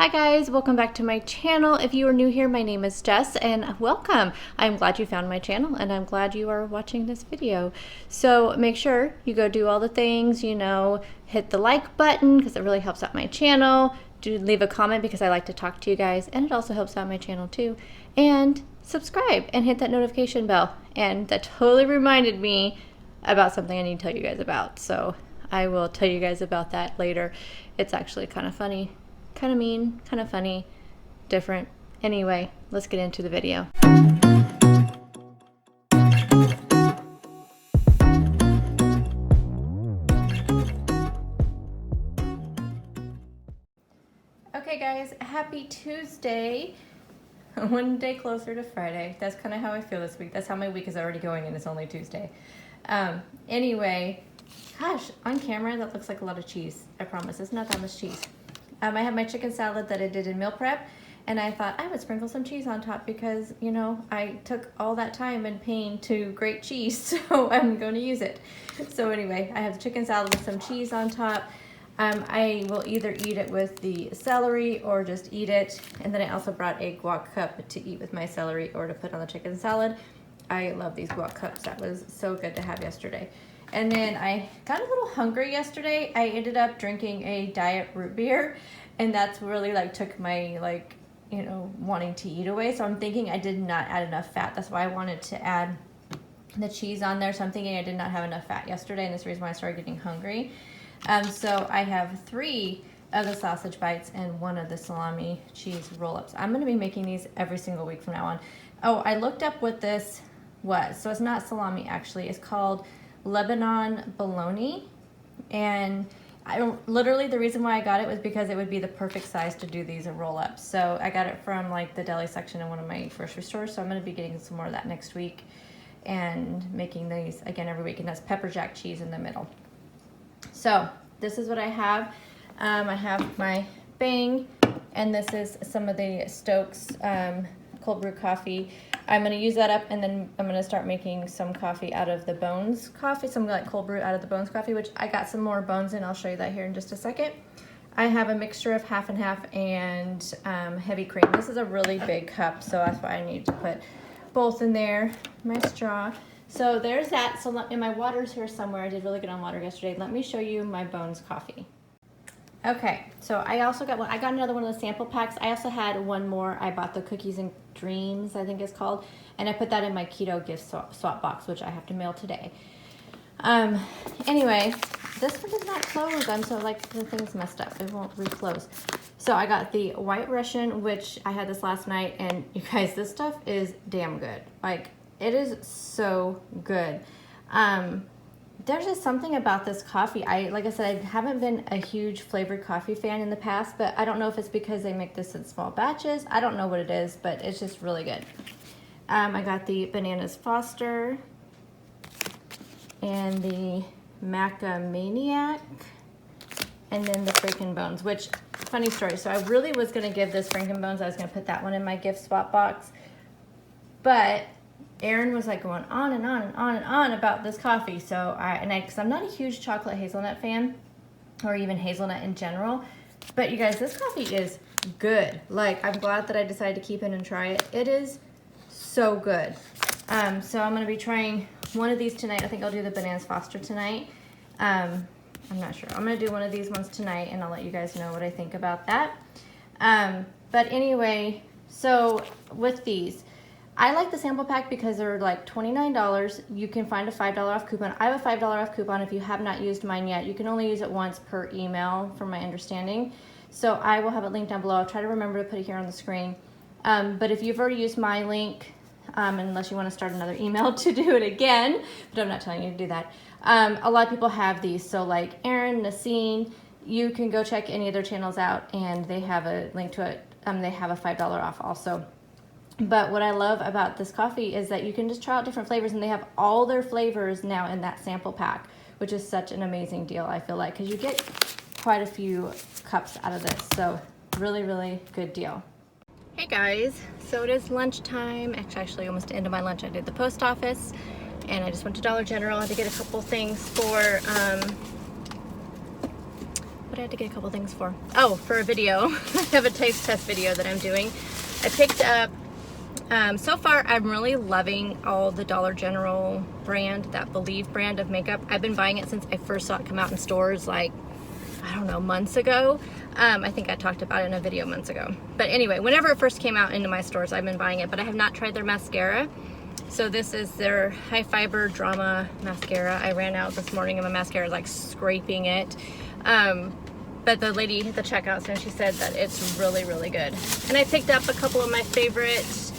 Hi guys, welcome back to my channel. If you are new here, my name is Jess and welcome. I'm glad you found my channel and I'm glad you are watching this video. So make sure you go do all the things, hit the like button because it really helps out my channel. Do leave a comment because I like to talk to you guys and it also helps out my channel too. And subscribe and hit that notification bell. And that totally reminded me about something I need to tell you guys about. So I will tell you guys about that later. It's actually kind of funny. Kind of mean, kind of funny, different. Anyway, let's get into the video. Okay guys, happy Tuesday. One day closer to Friday. That's kind of how I feel this week. That's how my week is already going and it's only Tuesday. Anyway, gosh, on camera that looks like a lot of cheese. I promise, it's not that much cheese. I have my chicken salad that I did in meal prep, and I thought I would sprinkle some cheese on top because, I took all that time and pain to grate cheese, so I'm going to use it. So anyway, I have the chicken salad with some cheese on top. I will either eat it with the celery or just eat it, and then I also brought a guac cup to eat with my celery or to put on the chicken salad. I love these guac cups. That was so good to have yesterday. And then I got a little hungry yesterday. I ended up drinking a diet root beer, and that's really took my wanting to eat away. So I'm thinking I did not add enough fat. That's why I wanted to add the cheese on there. So I'm thinking I did not have enough fat yesterday, and that's the reason why I started getting hungry. So I have 3 of the sausage bites and 1 of the salami cheese roll-ups. I'm gonna be making these every single week from now on. Oh, I looked up what this was. So it's not salami actually. It's called Lebanon bologna, and literally the reason why I got it was because it would be the perfect size to do these roll-ups. So I got it from the deli section in one of my grocery stores, so I'm going to be getting some more of that next week and making these again every week, and that's pepper jack cheese in the middle. So this is what I have. I have my Bang, and this is some of the Stokes cold brew coffee. I'm going to use that up, and then I'm going to start making some coffee out of the Bones coffee, some cold brew out of the Bones coffee, which I got some more Bones in. I'll show you that here in just a second. I have a mixture of half and half and heavy cream. This is a really big cup, so that's why I need to put both in there. My straw. So there's that. So and my water's here somewhere. I did really good on water yesterday. Let me show you my Bones coffee. Okay, so I also got I got another one of the sample packs. I also had one more. I bought the Cookies and Dreams, I think it's called, and I put that in my keto gift swap box, which I have to mail today. Anyway, this one did not close. I'm so the thing's messed up. It won't reclose. So I got the White Russian, which I had this last night, and you guys, this stuff is damn good. It is so good. There's just something about this coffee. Like I said, I haven't been a huge flavored coffee fan in the past, but I don't know if it's because they make this in small batches. I don't know what it is, but it's just really good. I got the Bananas Foster and the Maca Maniac, and then the Franken Bones, which, funny story. So I really was going to give this Franken Bones, I was going to put that one in my gift swap box, but Aaron was going on and on and on and on about this coffee. So because I'm not a huge chocolate hazelnut fan, or even hazelnut in general, but you guys, this coffee is good. I'm glad that I decided to keep it and try it. It is so good. So I'm going to be trying one of these tonight. I think I'll do the Bananas Foster tonight. I'm not sure. I'm going to do one of these ones tonight, and I'll let you guys know what I think about that. But anyway, so with these, I like the sample pack because they're $29. You can find a $5 off coupon. I have a $5 off coupon if you have not used mine yet. You can only use it once per email from my understanding. So I will have it linked down below. I'll try to remember to put it here on the screen. But if you've already used my link, unless you want to start another email to do it again, but I'm not telling you to do that. A lot of people have these. So Aaron, Naseen, you can go check any of their channels out, and they have a link to it. They have a $5 off also. But what I love about this coffee is that you can just try out different flavors, and they have all their flavors now in that sample pack, which is such an amazing deal, I feel like, because you get quite a few cups out of this. So really, really good deal. Hey guys, so it is lunchtime. Actually almost the end of my lunch. I did the post office, and I just went to Dollar General. I had to get a couple things for what I had to get a couple things for. Oh, for a video. I have a taste test video that I'm doing. I picked up, so far I'm really loving all the Dollar General brand, that Believe brand of makeup. I've been buying it since I first saw it come out in stores, like, I don't know, months ago. I think I talked about it in a video months ago. But anyway, whenever it first came out into my stores, I've been buying it, but I have not tried their mascara. So this is their High Fiber Drama Mascara. I ran out this morning and my mascara is like scraping it. But the lady at the checkout, and she said that it's really, really good. And I picked up a couple of my favorite,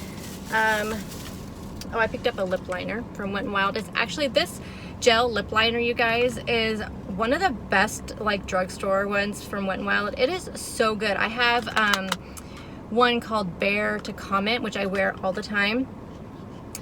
I picked up a lip liner from Wet n Wild. It's actually, this gel lip liner, you guys, is one of the best like drugstore ones from Wet n Wild. It is so good. I have one called Bear to Comment, which I wear all the time.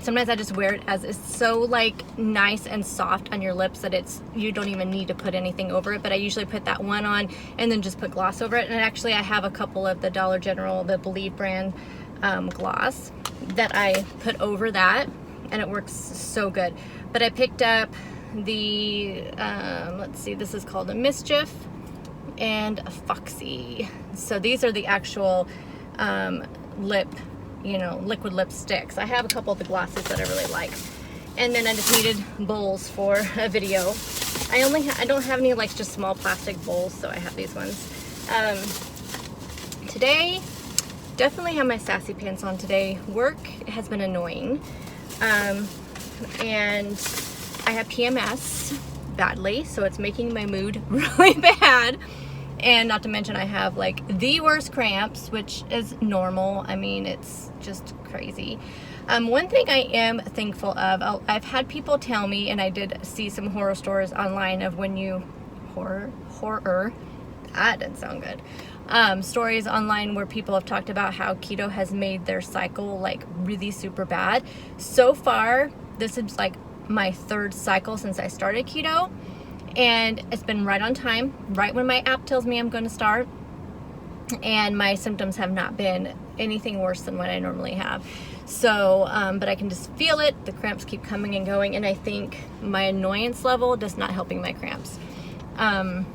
Sometimes I just wear it as, it's so like nice and soft on your lips that it's, you don't even need to put anything over it, but I usually put that one on and then just put gloss over it. And actually I have a couple of the Dollar General, the Believe brand gloss that I put over that, and it works so good. But I picked up the, let's see, this is called a Mischief and a Foxy. So these are the actual lip, you know, liquid lipsticks. I have a couple of the glosses that I really like. And then I just needed bowls for a video. I don't have any like just small plastic bowls, so I have these ones. Today, definitely have my sassy pants on today. Work has been annoying. And I have PMS badly, so it's making my mood really bad. And not to mention I have like the worst cramps, which is normal. I mean, it's just crazy. One thing I am thankful of, I've had people tell me, and I did see some horror stories online of when you, horror, that didn't sound good. Stories online where people have talked about how keto has made their cycle like really super bad. So far, this is like my third cycle since I started keto. And it's been right on time, right when my app tells me I'm going to start, and my symptoms have not been anything worse than what I normally have. So, but I can just feel it. The cramps keep coming and going, and I think my annoyance level does not helping my cramps. What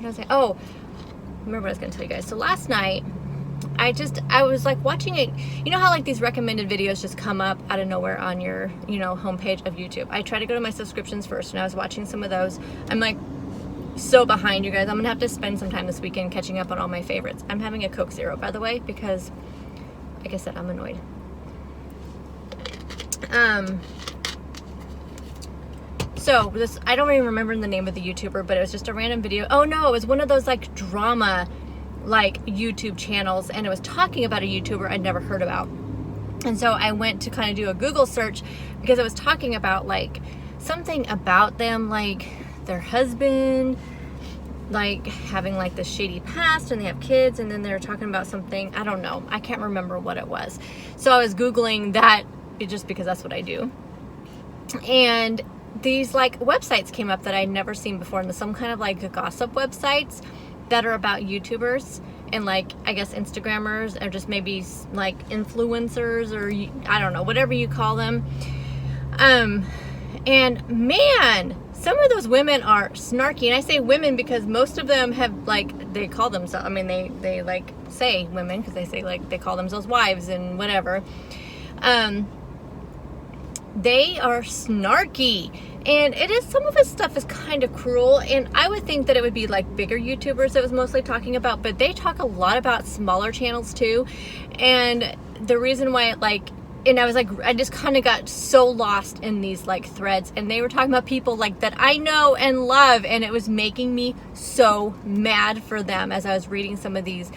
did I say? Oh, remember what I was going to tell you guys. So last night, I was like watching it. You know how like these recommended videos just come up out of nowhere on your, you know, homepage of YouTube. I try to go to my subscriptions first, and I was watching some of those. I'm like so behind, you guys. I'm gonna have to spend some time this weekend catching up on all my favorites. I'm having a ChocZero, by the way, because like I said, I'm annoyed. So this, I don't even remember the name of the YouTuber, but it was just a random video. Oh no, it was one of those like drama like YouTube channels, and it was talking about a YouTuber I'd never heard about. And so I went to kind of do a Google search because it was talking about like something about them, like their husband like having like this shady past, and they have kids, and then they were talking about something, I don't know, I can't remember what it was. So I was Googling that just because that's what I do, and these like websites came up that I'd never seen before, and some kind of like gossip websites that are about YouTubers and like I guess Instagrammers, or just maybe like influencers, or I don't know, whatever you call them. And man, some of those women are snarky, and I say women because most of them have like, they call themselves, I mean they like say women because they say like they call themselves wives and whatever. They are snarky, and it is, some of his stuff is kind of cruel, and I would think that it would be like bigger YouTubers that was mostly talking about, but they talk a lot about smaller channels too. And the reason why it like, and I was like, I just kind of got so lost in these like threads, and they were talking about people like that I know and love, and it was making me so mad for them as I was reading some of these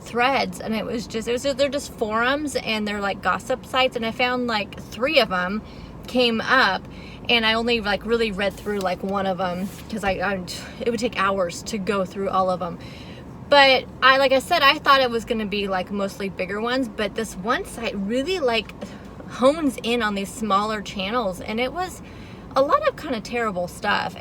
threads. And they're just forums, and they're like gossip sites, and I found like 3 of them came up, and I only like really read through like one of them because it would take hours to go through all of them. But like I said, I thought it was going to be like mostly bigger ones, but this one site really like hones in on these smaller channels, and it was a lot of kind of terrible stuff.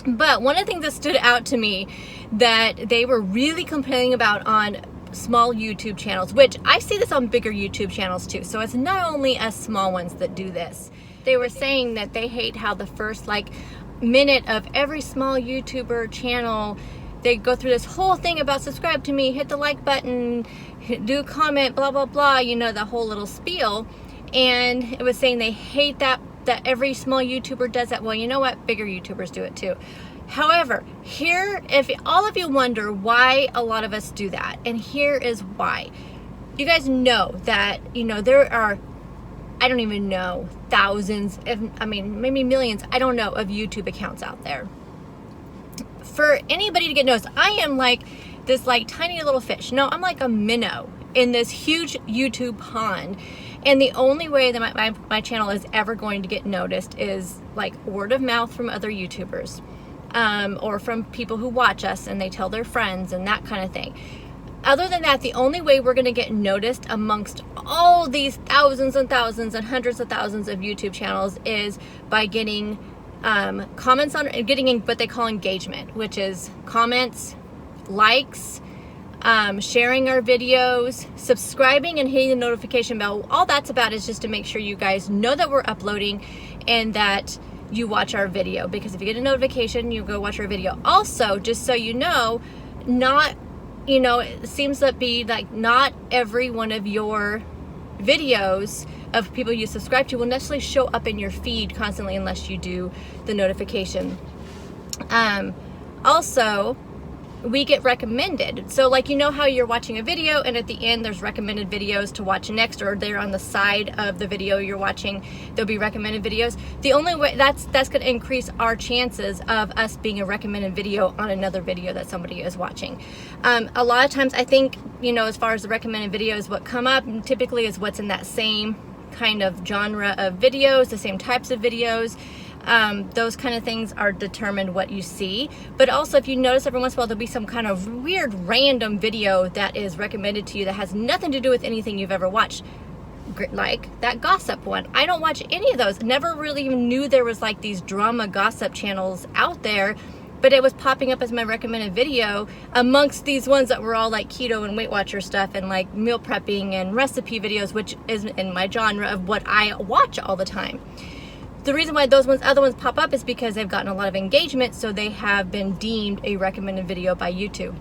But one of the things that stood out to me that they were really complaining about on small YouTube channels, which I see this on bigger YouTube channels too, so it's not only us small ones that do this. They were saying that they hate how the first like minute of every small YouTuber channel. They go through this whole thing about subscribe to me, hit the like button, do a comment, blah, blah, blah, you know, the whole little spiel. And it was saying they hate that every small YouTuber does that. Well, you know what? Bigger YouTubers do it too. However, here, if all of you wonder why a lot of us do that, and here is why. You guys know that, you know, there are, I don't even know, thousands, maybe millions, I don't know, of YouTube accounts out there. For anybody to get noticed, I am like this like tiny little fish. No, I'm like a minnow in this huge YouTube pond. And the only way that my channel is ever going to get noticed is like word of mouth from other YouTubers, or from people who watch us and they tell their friends and that kind of thing. Other than that, the only way we're going to get noticed amongst all these thousands and thousands and hundreds of thousands of YouTube channels is by getting comments on, getting what they call engagement, which is comments, likes, sharing our videos, subscribing, and hitting the notification bell. All that's about is just to make sure you guys know that we're uploading and that you watch our video, because if you get a notification, you go watch our video. Also, just so you know, it seems to be like not every one of your videos of people you subscribe to will necessarily show up in your feed constantly unless you do the notification. Also, we get recommended. So like, you know how you're watching a video and at the end there's recommended videos to watch next, or they're on the side of the video you're watching, there'll be recommended videos. The only way that's going to increase our chances of us being a recommended video on another video that somebody is watching. A lot of times I think, you know, as far as the recommended videos, what come up typically is what's in that same kind of genre of videos, the same types of videos. Those kind of things are determined what you see. But also, if you notice, every once in a while there'll be some kind of weird random video that is recommended to you that has nothing to do with anything you've ever watched, like that gossip one. I don't watch any of those. Never really even knew there was like these drama gossip channels out there, but it was popping up as my recommended video amongst these ones that were all like keto and Weight Watcher stuff and like meal prepping and recipe videos, which is in my genre of what I watch all the time. The reason why those other ones pop up is because they've gotten a lot of engagement, so they have been deemed a recommended video by YouTube.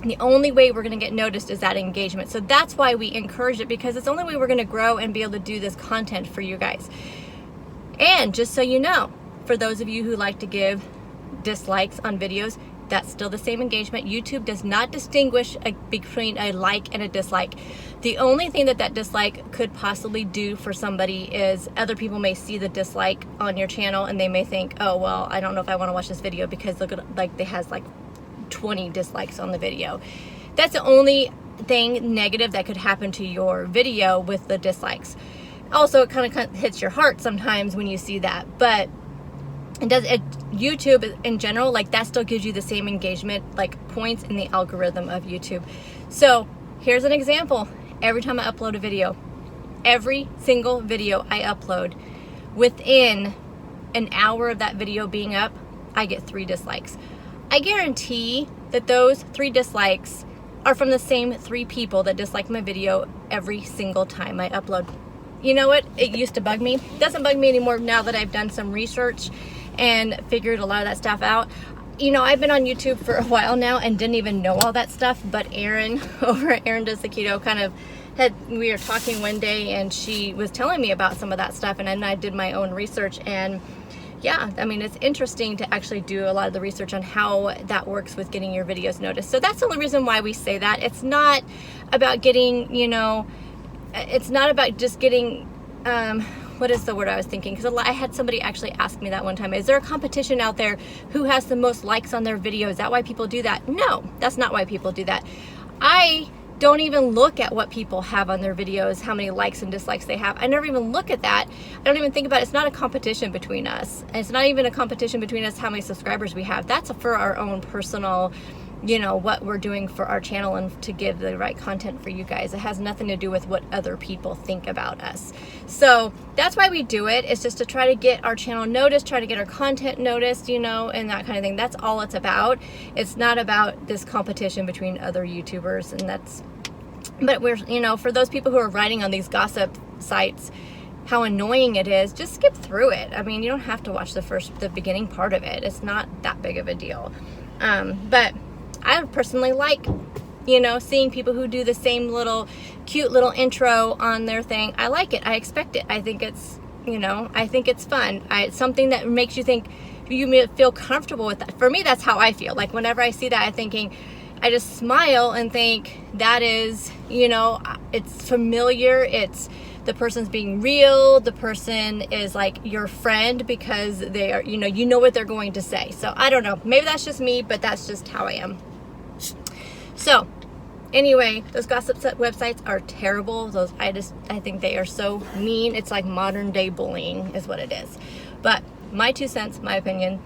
And the only way we're going to get noticed is that engagement. So that's why we encourage it, because it's the only way we're going to grow and be able to do this content for you guys. And just so you know, for those of you who like to give dislikes on videos, that's still the same engagement. YouTube does not distinguish between a like and a dislike. The only thing that dislike could possibly do for somebody is other people may see the dislike on your channel and they may think, oh, well, I don't know if I want to watch this video because look at, like, it has like 20 dislikes on the video. That's the only thing negative that could happen to your video with the dislikes. Also, it kind of hits your heart sometimes when you see that, but YouTube in general, like, that still gives you the same engagement, like, points in the algorithm of YouTube. So here's an example. Every time I upload a video, every single video I upload, within an hour of that video being up, I get 3 dislikes. I guarantee that those 3 dislikes are from the same 3 people that dislike my video every single time I upload. You know what? It used to bug me. It doesn't bug me anymore now that I've done some research and figured a lot of that stuff out. You know, I've been on YouTube for a while now and didn't even know all that stuff, but Erin over at Erin Does the Keto we were talking one day and she was telling me about some of that stuff, and then I did my own research, and yeah, I mean, it's interesting to actually do a lot of the research on how that works with getting your videos noticed. So that's the only reason why we say that. It's not about getting, you know, it's not about just getting, what is the word I was thinking? Because I had somebody actually ask me that one time. Is there a competition out there who has the most likes on their video? Is that why people do that? No, that's not why people do that. I don't even look at what people have on their videos, how many likes and dislikes they have. I never even look at that. I don't even think about it. It's not a competition between us. And it's not even a competition between us how many subscribers we have. That's for our own personal, you know, what we're doing for our channel and to give the right content for you guys. It has nothing to do with what other people think about us. So that's why we do it. It's just to try to get our channel noticed, try to get our content noticed, you know, and that kind of thing. That's all it's about. It's not about this competition between other YouTubers, and that's, but we're, you know, for those people who are writing on these gossip sites, how annoying it is, just skip through it. I mean, you don't have to watch the beginning part of it. It's not that big of a deal. But I personally like, you know, seeing people who do the same little cute little intro on their thing. I like it. I expect it. I think it's, you know, I think it's fun. It's something that makes you think, you feel comfortable with that. For me, that's how I feel. Like whenever I see that, I'm thinking, I just smile and think that is, you know, it's familiar. It's the person's being real. The person is like your friend because they are, you know what they're going to say. So I don't know. Maybe that's just me, but that's just how I am. So anyway, those gossip websites are terrible. I think they are so mean. It's like modern day bullying is what it is. But my 2 cents, my opinion.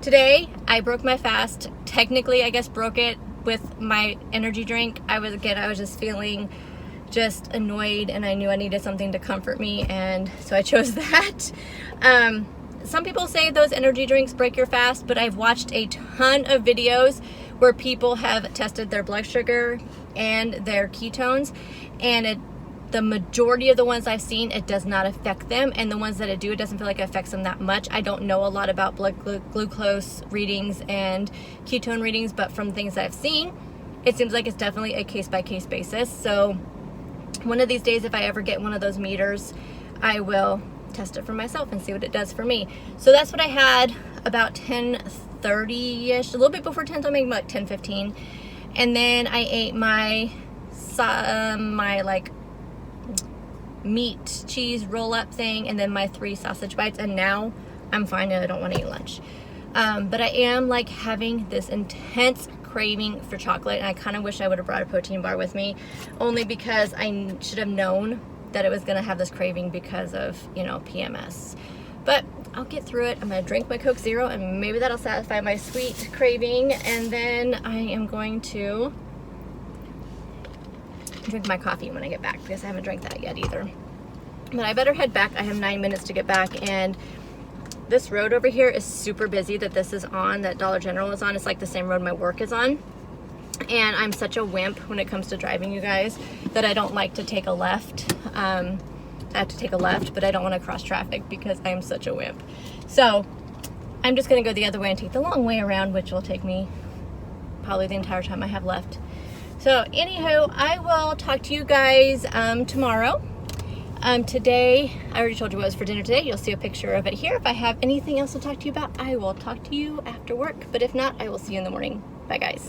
Today I broke my fast. Technically, I guess broke it with my energy drink. I was just feeling just annoyed, and I knew I needed something to comfort me, and so I chose that. Some people say those energy drinks break your fast, but I've watched a ton of videos where people have tested their blood sugar and their ketones, and the majority of the ones I've seen, it does not affect them, and the ones that it do, it doesn't feel like it affects them that much. I don't know a lot about blood glucose readings and ketone readings, but from things that I've seen, it seems like it's definitely a case-by-case basis. So one of these days, if I ever get one of those meters, I will test it for myself and see what it does for me. So that's what I had about 10:30-ish, a little bit before 10, so maybe about 10:15. And then I ate my like meat cheese roll up thing, and then my 3 sausage bites, and now I'm fine and I don't want to eat lunch. But I am like having this intense craving for chocolate, and I kind of wish I would have brought a protein bar with me, only because I should have known that it was going to have this craving because of, you know, PMS. But I'll get through it. I'm going to drink my ChocZero, and maybe that'll satisfy my sweet craving, and then I am going to drink my coffee when I get back, because I haven't drank that yet either. But I better head back. I have 9 minutes to get back, and this road over here is super busy that this is on, that Dollar General is on. It's like the same road my work is on. And I'm such a wimp when it comes to driving, you guys, that I don't like to take a left. I have to take a left, but I don't want to cross traffic because I am such a wimp. So I'm just going to go the other way and take the long way around, which will take me probably the entire time I have left. So anywho, I will talk to you guys tomorrow. Today, I already told you what was for dinner today. You'll see a picture of it here. If I have anything else to talk to you about, I will talk to you after work. But if not, I will see you in the morning. Bye, guys.